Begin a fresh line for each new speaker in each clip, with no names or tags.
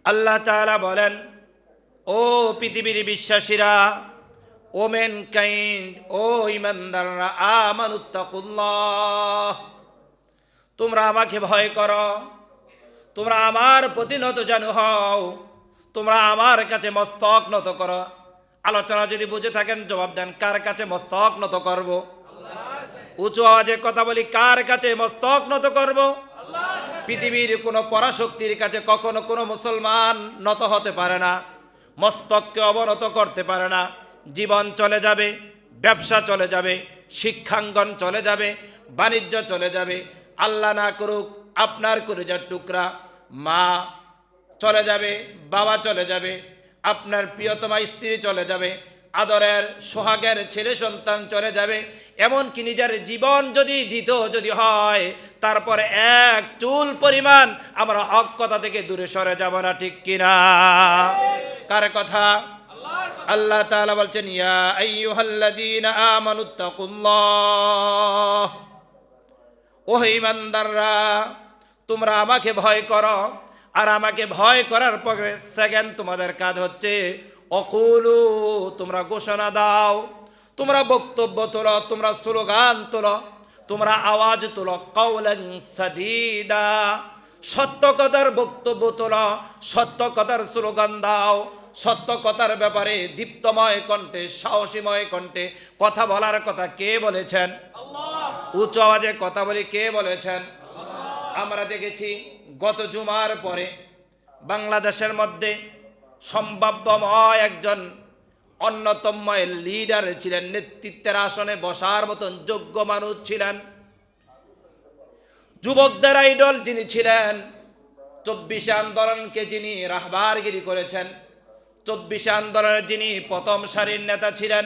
আল্লাহ তাআলা বলেন, ও পৃথিবীর বিশ্বাসীরা, ও ম্যানকাইন্ড, ও ইমানদাররা, আমানুত্তাকুল্লাহ, তোমরা আমাকে ভয় করো, তোমরা আমার প্রতি নত জানু হও, তোমরা আমার কাছে মস্তক নত করো। আলোচনা যদি বুঝে থাকেন জবাব দেন, কার কাছে মস্তক নত করব? উঁচু আওয়াজে কথা বলি, কার কাছে মস্তক নত করব? পৃথিবীর কোনো পরাশক্তির কাছে কখনো কোনো মুসলমান নত হতে পারে না, মস্তককে অবনত করতে পারে না। জীবন চলে যাবে, ব্যবসা চলে যাবে, শিক্ষাঙ্গন চলে যাবে, বাণিজ্য চলে যাবে, আল্লাহ না করুক আপনার কলিজার টুকরা মা চলে যাবে, বাবা চলে যাবে, আপনার প্রিয়তমা স্ত্রী চলে যাবে, আদরের সোহাগের ছেলে সন্তান চলে যাবে, এমনকি নিজের জীবন যদি দিত যদি হয়, তারপরে এক চুল পরিমাণ আমরা হক কথা থেকে দূরে সরে যাব না, ঠিক কিনা? কার কথা? আল্লাহ তাআলা বলছেন, ইয়া আইয়ুহাল্লাযীনা আমানুত্তাকুল্লাহ, ও ঈমানদাররা, তোমরা আমাকে ভয় করো। আর আমাকে ভয় করার পরে সেকেন্ড তোমাদের কাজ হচ্ছে অকুলু, তোমরা ঘোষণা দাও, তোমরা বক্তব্য তোলো, তোমরা স্লোগান তোলো, তোমরা আওয়াজ তোলো, কাওলান সাদীদা, সত্য কথার বক্তব্য তোলো, সত্য কথার স্লোগান দাও, সত্য কথার ব্যাপারে দীপ্তময় কণ্ঠে, সাহসীময় কণ্ঠে কথা বলার কথা কে বলেছেন? উচ্চ আওয়াজে কথা বলি, কে বলেছেন? আমরা দেখেছি গত জুমার পরে বাংলাদেশের মধ্যে সম্ভাব্যময় একজন অন্যতম লিডার ছিলেন, নেতৃত্বের আসনে বসার মতন যোগ্য মানুষ ছিলেন, যুবকদের আইডল যিনি ছিলেন, 24 আন্দোলনকে যিনি রাহবারগিরি করেছেন, 24 আন্দোলনের যিনি প্রথম সারির নেতা ছিলেন,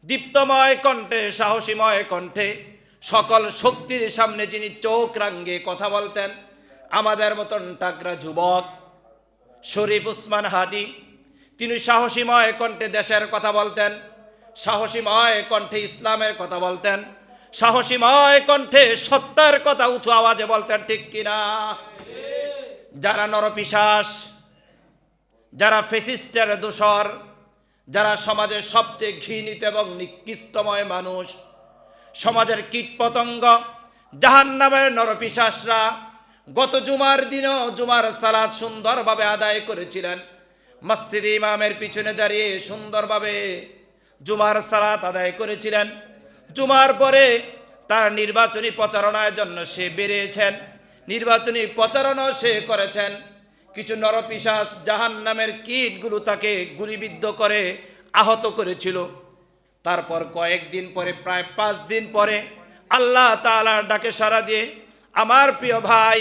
দীপ্তময় কণ্ঠে, সাহসীময় কণ্ঠে সকল শক্তির সামনে যিনি চোখ রাঙিয়ে কথা বলতেন, আমাদের মতন টাকরা যুবক শরীফ উসমান হাদি, তিনি সাহসীময় কণ্ঠে দেশের কথা বলতেন, সাহসীময় কণ্ঠে ইসলামের কথা বলতেন, সাহসীময় কণ্ঠে সত্যের কথা উঁচু আওয়াজে বলতেন, ঠিক কিনা? যারা নরপিশাচ, যারা ফেসিস্টের দোসর, যারা সমাজের সবচেয়ে ঘৃণিত এবং নিকৃষ্টময় মানুষ, সমাজের কীটপতঙ্গ, জাহান্নামের নরপিশাচরা গত জুমার দিনও জুমার সালাত সুন্দরভাবে আদায় করেছিলেন, মসজিদে ইমামের পিছনে দাঁড়িয়ে সুন্দরভাবে জুমার সালাত আদায় করেছিলেন। জুমার পরে তার নির্বাচনী প্রচারণার জন্য সে বেরিয়েছেন, নির্বাচনী প্রচারণা সে করেছেন। কিছু নরপিশাচ জাহান্নামের কীটগুলো তাকে গুলিবিদ্ধ করে আহত করেছিল। তারপর কয়েকদিন পরে, প্রায় 5 দিন পরে আল্লাহ তাআলার ডাকে সাড়া দিয়ে আমার প্রিয় ভাই,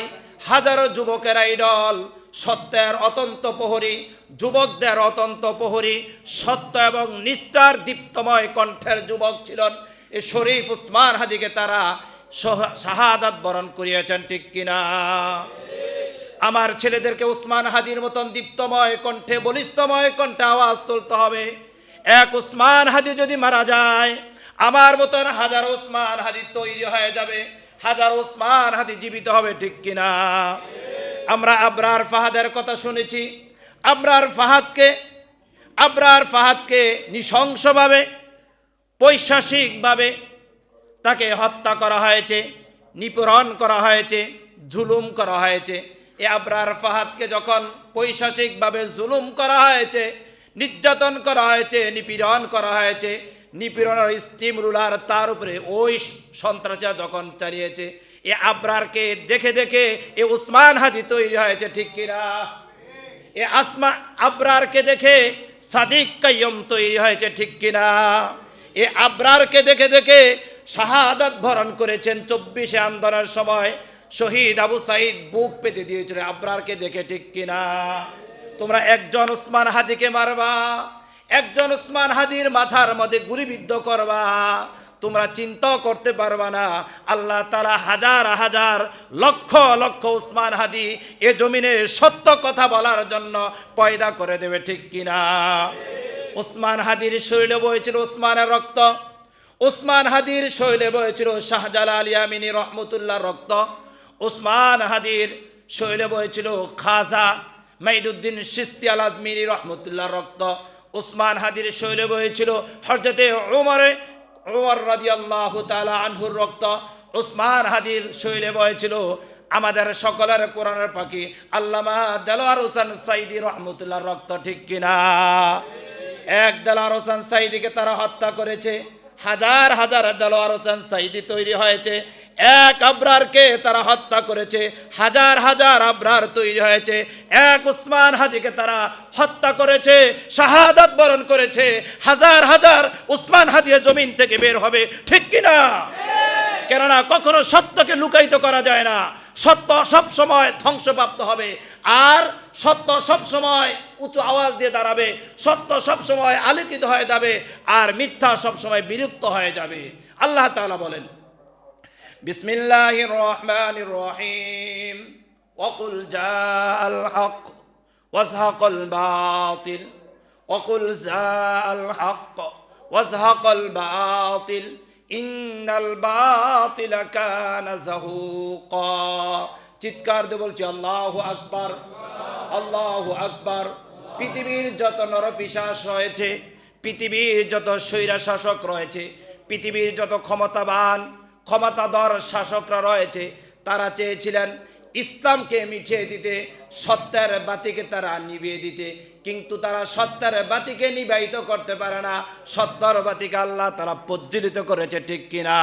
হাজারো যুবকের আইডল, সত্যের অতন্ত প্রহরী, যুবকদের অতন্ত প্রহরী, সত্য এবং নিষ্ঠার দীপ্তময় কণ্ঠের যুবক ছিলেন এই শরীফ উসমান হাদিকে তারা শাহাদাত বরণ করিয়েছেন, ঠিক কিনা? আমার ছেলেদেরকে উসমান হাদির মতন দীপ্তময় কণ্ঠে, বলিষ্ঠময় কণ্ঠে আওয়াজ তুলতে হবে। এক উসমান হাদি যদি মারা যায়, আমার মতন হাজার উসমান হাদি তৈরি হয়ে যাবে, হাজার উসমান হাদি জীবিত হবে, ঠিক কিনা? আমরা আবরার ফাহাদের কথা শুনেছি। আবরার ফাহাদকে নৃশংসভাবে, পৈশাচিকভাবে তাকে হত্যা করা হয়েছে, নিপীড়ন করা হয়েছে, জুলুম করা হয়েছে। এ আবরার ফাহাদকে যখন পৈশাচিকভাবে জুলুম করা হয়েছে, নির্যাতন করা হয়েছে, নিপীড়ন করা হয়েছে, নিপীড়নের স্টিম রুলার তার উপরে ওই সন্ত্রাসীরা যখন চালিয়েছে, এ আবরারকে দেখে দেখে এ উসমান হাদি তৈরি হয়েছে, ঠিক কিনা? এ আবরারকে দেখে সাদিক কাইয়ুম তৈরি হয়েছে, ঠিক কিনা? এ আবরারকে দেখে দেখে শাহাদাত বরণ করেছেন 24 আন্দোলনের সময় শহীদ আবু সাইদ বুক পেতে দিয়েছিল আবরারকে দেখে, ঠিক কিনা? তোমরা একজন উসমান হাদিকে মারবা, একজন উসমান হাদির মাথার মধ্যে গুলিবিদ্ধ করবা, তোমরা চিন্তাও করতে পারবা না আল্লাহ তাআলা হাজার হাজার লক্ষ লক্ষ উসমান হাদি এ জমিনে সত্য কথা বলার জন্য পয়দা করে দেবে, ঠিক কিনা? উসমান হাদির শরীরে বইছিল উসমানের রক্ত, উসমান হাদির শরীরে বইছিল শাহজালাল ইয়ামিনী রহমতুল্লাহ রক্ত, উসমান হাদির শরীরে বইছিল খাজা মাইদুদ্দিন চিশতি আল আজমিরি রহমতুল্লাহর রক্ত, উসমান হাদির শৈলে বহেছিল হযরতে উমর রাদিয়াল্লাহু তাআলা আনহুর রক্ত, উসমান হাদির শৈলে বহেছিল আমাদের সকলের কোরআনের পাখি আল্লামা দেলোয়ার হোসেন সাইদি রহমতুল্লাহর রক্ত, ঠিক কিনা? এক দেলোয়ার হোসেন সাইদিকে তারা হত্যা করেছে, হাজার হাজার দেলোয়ার হোসেন সাইদি তৈরি হয়েছে। এক আবরারকে তারা হত্যা করেছে, হাজার হাজার আবরার তৈরি হয়েছে। এক উসমান হাদিকে তারা হত্যা করেছে, শাহাদাত বরণ করেছে, হাজার হাজার উসমান হাদিয়া জমিন থেকে বের হবে, ঠিক কিনা? কেননা কখনো সত্যকে লুকায়িত করা যায় না, সত্য সব সময় ধ্বংসপ্রাপ্ত হবে, আর সত্য সব সময় উঁচু আওয়াজ দিয়ে দাঁড়াবে, সত্য সব সময় আলোকিত হয়ে যাবে, আর মিথ্যা সব সময় বিলুপ্ত হয়ে যাবে। আল্লাহ তাআলা বলেন, বিসমিল্লাহির রহমানির রহিম, ওয়াকুল জাআল হক ওয়াজহাকাল বাতিল, ওয়াকুল জাআল হক ওয়াজহাকাল বাতিল, ইন্নাল বাতিলা কানা যাহুকা। চিৎকার দিয়ে বলছি আল্লাহু আকবার, আল্লাহু আকবার। পৃথিবীর যত নরপিশাচ রয়েছে, পৃথিবীর যত স্বৈরা শাসক রয়েছে, পৃথিবীর যত ক্ষমতাধর শাসকরা রয়েছে, তারা চেয়েছিলেন ইসলামকে মিটিয়ে দিতে, সত্যের বাতিকে তারা নিভিয়ে দিতে, কিন্তু তারা সত্যের বাতিকে নিবাহিত করতে পারে না, সত্যের বাতিকে আল্লাহ তারা প্রজ্বলিত করেছে, ঠিক কিনা?